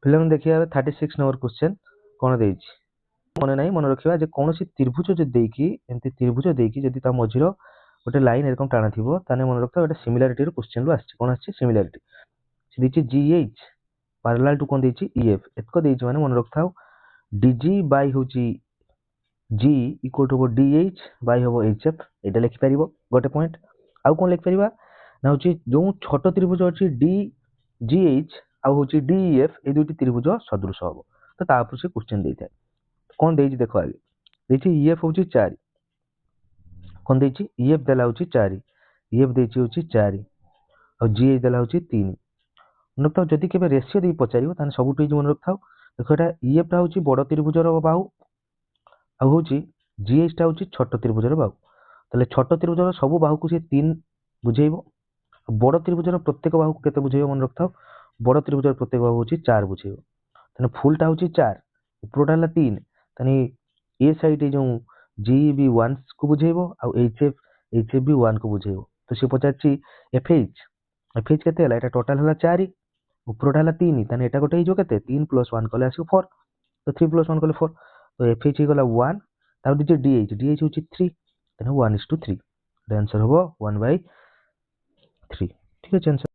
film देखिए 36 number question कौन देइछि मने नहीं मन रखिबा जे कोनोसी त्रिभुज जे देकी एमती त्रिभुज देकी जदी ता मझिरो गोटे लाइन एरकम टाणा थिबो ताने मन रखता गोटे सिमिलारिटी रो क्वेश्चन लो आछि कोन आछि सिमिलारिटी से देछि जीएच पैरेलल टू कोन देछि ईएफ एतको देछि माने मन रखथाओ डीजी बाय होछि G equal to DH by होबो एचएफ एटा लिखि परिबो गोटे पॉइंट आउ कोन लिखि परिबा ना होछि जो छोट त्रिभुज अछि डी जीएच आउ होछि डीईएफ ए दुटी त्रिभुज सदृश हबो तो ता ऊपर से क्वेश्चन देइथाय कोन देछि देखो आगे देछि ईएफ होछि 4 कोन देछि ईएफ देला होछि 4 ईएफ देछि होछि 4 और जीएच देला होछि 3 मन रखथाओ जदि केबे रेशियो दे पचारिबो ताने सबुठु इजी मन रखथाओ देखो एटा ईएफ टा होछि बड़ त्रिभुजर बाहु आ होछि जीएच टा होछि छोट त्रिभुजर बाहु ताले छोट त्रिभुजर सब बाहु को से 3 बुझेइबो बड़ त्रिभुजर प्रत्येक बाहु को केते बुझेइबो मन रखथाओ बड़ त्रिभुजर प्रत्येक बाहु होछि 4 बुझेइबो ताने फुल टा होछि 4 ऊपरटा हला 3 ताने ए साइड जो जीबी 1 को बुझेइबो आ एचएफ भी 1 को बुझेइबो तो से पचाछि एफएच केते हला एटा टोटल हला 4 ऊपरटा हला 3 ताने एटा गोटे जो केते 3 + 1 कले आसो 4 तो 3 + 1 कले 4 तो एफएच ही गला 1 ताउ दिजे डीएच होछि 3 ताने 1:3 द आंसर होबो 1/3 ठीक है आंसर